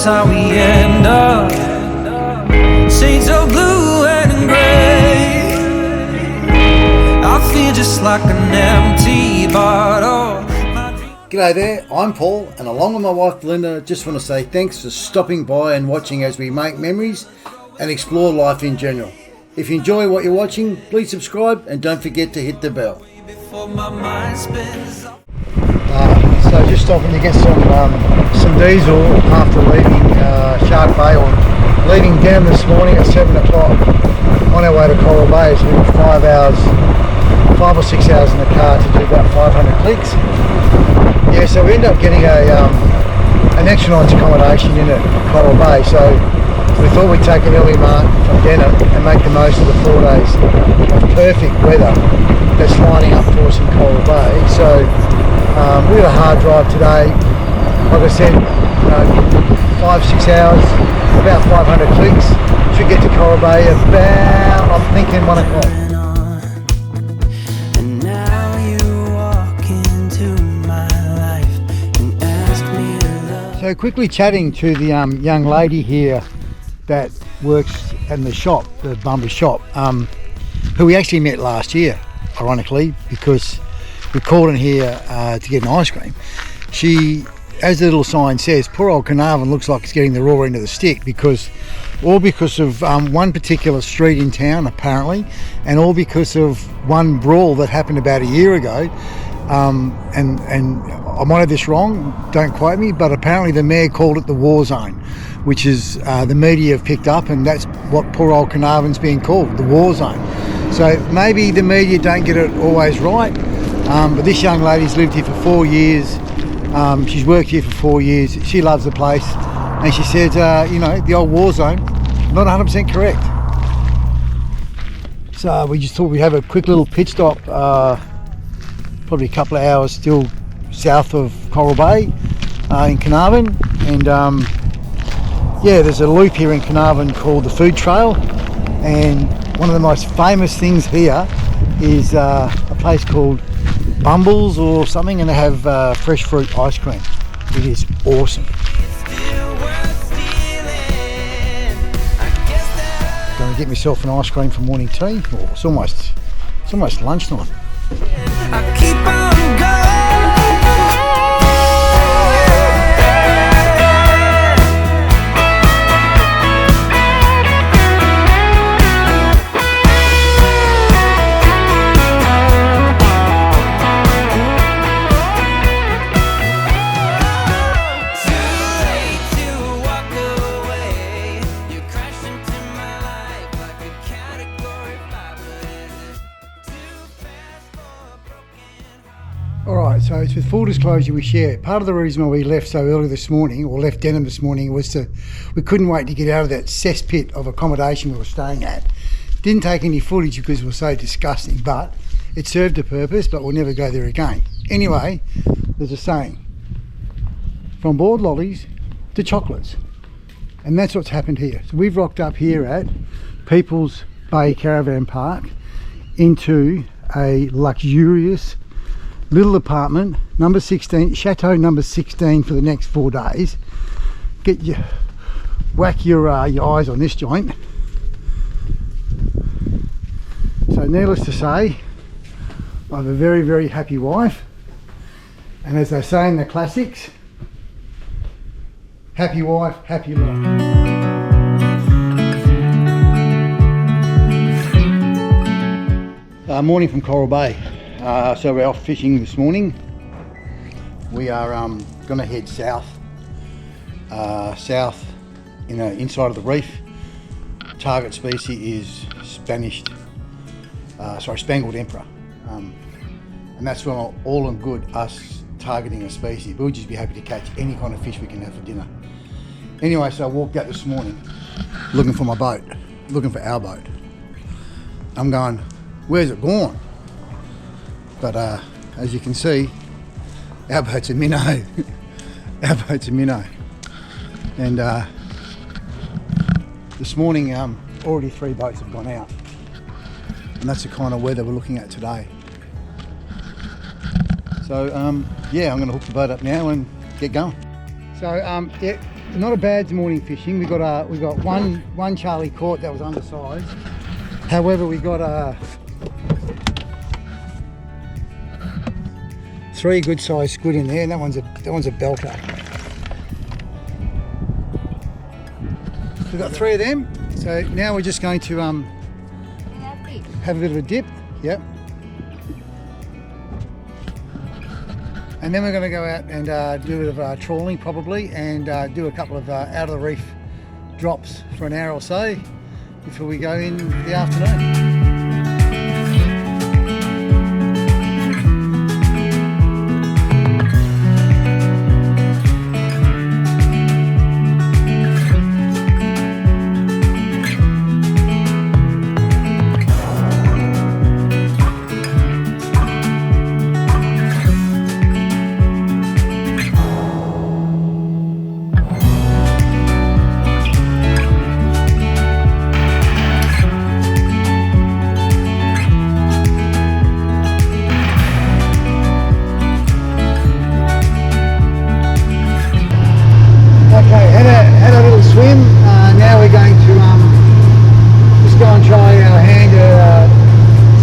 how we end up. Shades of blue and grey. I feel just like an empty bottle. G'day there, I'm Paul, and along with my wife Belinda, just want to say thanks for stopping by and watching as we make memories and explore life in general. If you enjoy what you're watching, please subscribe and don't forget to hit the bell. So just stopping to get some diesel after leaving Shark Bay, or leaving Denham this morning at 7 o'clock on our way to Coral Bay. So we were 5 or 6 hours in the car to do about 500 clicks. Yeah, so we ended up getting an extra night's accommodation in at Coral Bay. So we thought we'd take an early mark from Denham and make the most of the 4 days of perfect weather that's lining up for us in Coral Bay. So we had a hard drive today. Like I said, 5-6 hours, about 500 clicks. Should get to Coral Bay about, I'm thinking, 1 o'clock. So quickly chatting to the young lady here that works in the shop, the Bumba shop, who we actually met last year, ironically, because we called in here to get an ice cream. She, as the little sign says, poor old Carnarvon looks like it's getting the raw end of the stick, because of one particular street in town apparently, and all because of one brawl that happened about a year ago. And I might have this wrong, don't quote me, but apparently the mayor called it the war zone, which is the media have picked up, and that's what poor old Carnarvon's being called, the war zone. So maybe the media don't get it always right, but this young lady's lived here for 4 years. She's worked here for 4 years. She loves the place, and she said, the old war zone, not 100% correct. So we just thought we'd have a quick little pit stop, probably a couple of hours still south of Coral Bay in Carnarvon, and there's a loop here in Carnarvon called the Food Trail, and one of the most famous things here is a place called Bumbles or something, and they have fresh fruit ice cream. It is awesome. Going to get myself an ice cream for morning tea. Oh, it's almost lunchtime. I keep on going. Alright, so it's with full disclosure we share. Part of the reason why we left so early this morning, or left Denham this morning, was we couldn't wait to get out of that cesspit of accommodation we were staying at. Didn't take any footage because it was so disgusting, but it served a purpose, but we'll never go there again. Anyway, there's a saying, from boiled lollies to chocolates. And that's what's happened here. So we've rocked up here at People's Bay Caravan Park into a luxurious little apartment, number 16, chateau number 16 for the next 4 days. Whack your eyes on this joint. So needless to say, I have a very, very happy wife, and as they say in the classics, happy wife, happy life. Morning from Coral Bay. So we're off fishing this morning. We are going to head south, inside of the reef. Target species is Spangled Emperor, and that's when all in good us targeting a species. We'll just be happy to catch any kind of fish we can have for dinner. Anyway, so I walked out this morning looking for my boat, looking for our boat. I'm going, where's it gone? But as you can see, our boat's a minnow. Our boat's a minnow. And this morning, already 3 boats have gone out. And that's the kind of weather we're looking at today. So yeah, I'm going to hook the boat up now and get going. So not a bad morning fishing. We got one Charlie caught that was undersized. However, we got 3 good sized squid in there, and that one's a belter. We've got 3 of them. So now we're just going to have a bit of a dip. Yep. And then we're going to go out and do a bit of trawling probably, and do a couple of out of the reef drops for an hour or so before we go in the afternoon. Now we're going to just go and try our hand at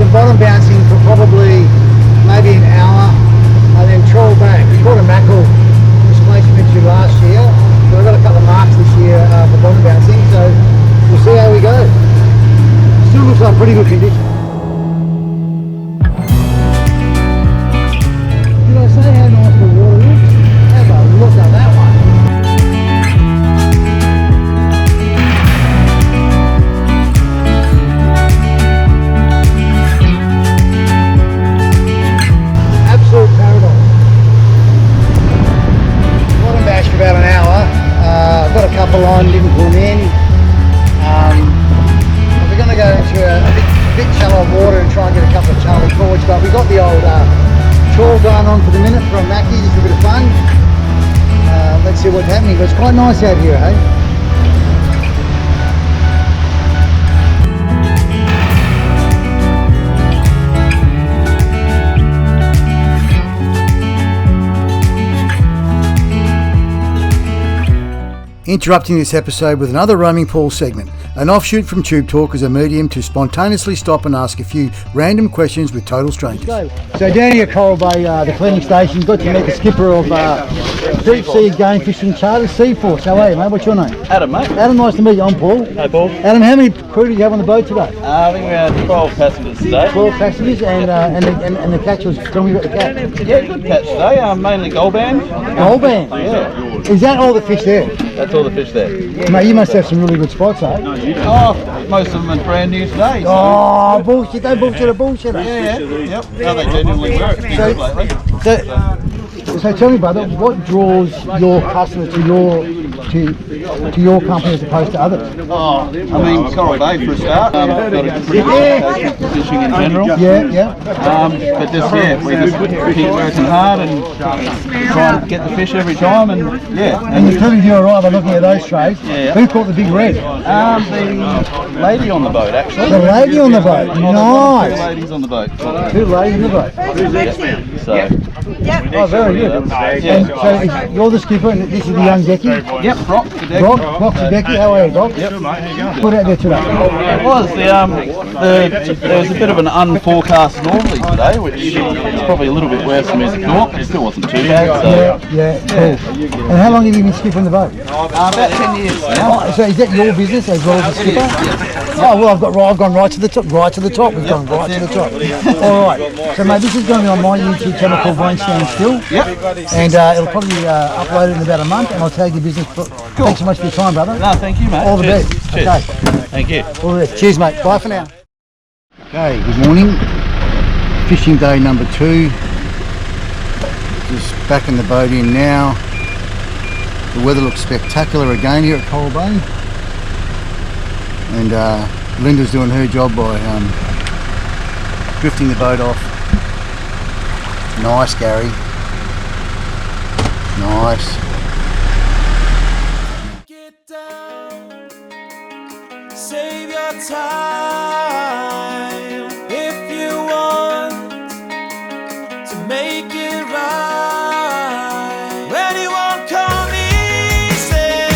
some bottom bouncing for probably maybe an hour, and then trawl back. We caught a mackerel this place we went to last year, so we've got a couple of marks this year for bottom bouncing, so we'll see how we go. Still looks like pretty good condition. Did I say how nice the water looks? Have a look at that one. About an hour. Got a couple on, didn't pull them in. We're going to go into a bit shallow water and try and get a couple of Charlie cords, but we got the old trawl going on for the minute from Mackie, just a bit of fun. Let's see what's happening, but it's quite nice out here, eh? Interrupting this episode with another Roaming Pool segment, an offshoot from Tube Talk as a medium to spontaneously stop and ask a few random questions with total strangers. So down here at Coral Bay, the cleaning station, got to meet the skipper of Deep Sea Game Fishing Charter Seaforce. How are you, mate? What's your name? Adam, mate. Adam, nice to meet you. I'm Paul. Hey, Paul. Adam, how many crew did you have on the boat today? I think we had 12 passengers today. 12 passengers, and the catch was, tell me about the catch. Yeah, good catch today. Mainly goldband. Goldband? Yeah. Is that all the fish there? That's all the fish there. Mate, you must have some really good spots, eh? Oh, most of them are brand new today. So. Oh, bullshit, don't bullshit a bullshit. Yeah. Yep. No, they genuinely work. It's been good lately. So tell me, brother, what draws your customers to your company as opposed to others? Oh, I mean, Coral Bay for a start. Got a pretty good reputation for fishing in general. Yeah. But we just keep working hard and try and get the fish every time, and And you're proving you're right by looking at those trays. Yeah. Who caught the big red? The lady on the boat, actually. The lady on the boat. Nice. 2 ladies on the boat. 2 ladies on the boat. So. Oh, very good. Yeah. And so you're the skipper, and this is the young Becky. Yep, Brock. Brock to Becky. How are you, Brock? Yep. Put out there today. It was there was a bit of an unforecast northerly today, which is probably a little bit worse than we thought. It still wasn't too bad. So. Yeah, cool. And how long have you been skipping the boat? About 10 years now. Oh, so is that your business as well as a skipper? Oh well, I've gone right to the top. Right to the top. We've gone right to the top. All right. So mate, this is going to be on my YouTube channel called Won't Stand Still. Yep. And it'll probably upload it in about a month, and I'll tag your business. Cool. Thanks so much for your time, brother. No, thank you, mate. All the Cheers. best. Cheers. Okay. Thank you. All the best. Cheers, mate. Bye for now. Okay, good morning. Fishing day number 2. Just backing the boat in now. The weather looks spectacular again here at Coral Bay. And Linda's doing her job by drifting the boat off. Nice, Gary. Nice. Get down, save your time if you want to make it right. When you won't come easy,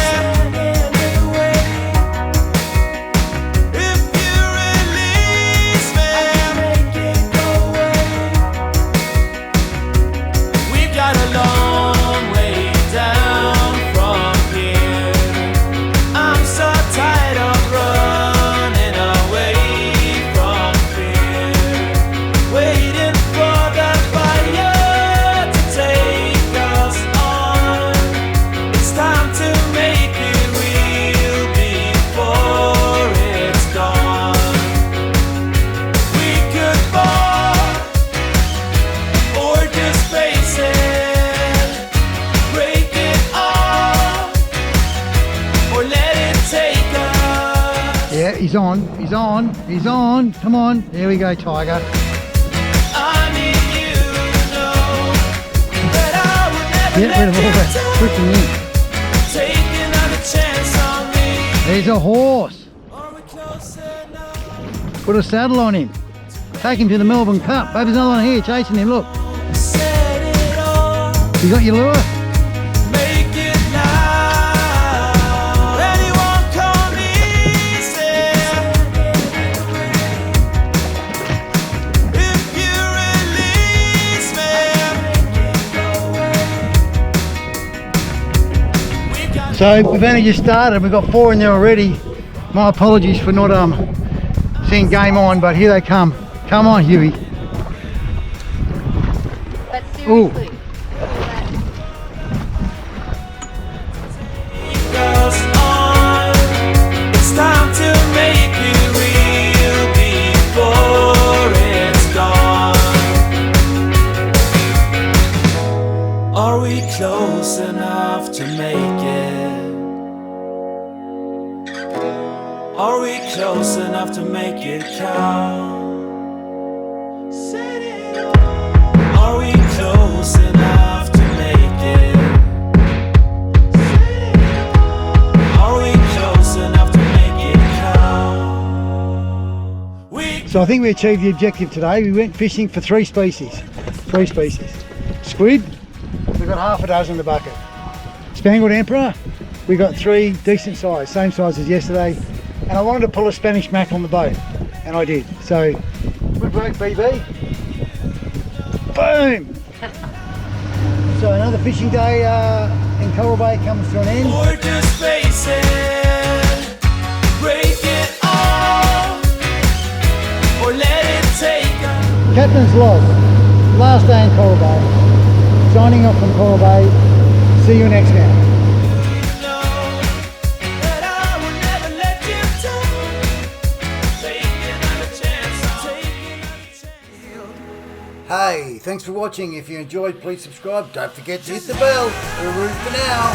He's on. He's on. He's on. Come on. There we go, Tiger. Get rid of all that freaking ink. There's a horse. Put a saddle on him. Take him to the Melbourne Cup. Babe, there's another one here chasing him. Look. You got your lure? So we've only just started, we've got 4 in there already. My apologies for not seeing game on, but here they come. Come on, Huey. But seriously. It's time to make it real before it's gone. Are we close enough to make it? Are we close enough to make it count? Are we close enough to make it? Are we close enough to make it count? So I think we achieved the objective today. We went fishing for 3 species. 3 species. Squid, we got half a dozen in the bucket. Spangled Emperor, we got 3 decent size, same size as yesterday. And I wanted to pull a Spanish mackerel on the boat, and I did. So, good work, BB. Boom! So another fishing day in Coral Bay comes to an end. Or just face it, break it off, or let it take us. Captain's log, last day in Coral Bay. Signing off from Coral Bay. See you next time. Hey, thanks for watching. If you enjoyed, please subscribe. Don't forget to hit the bell. We're root for now.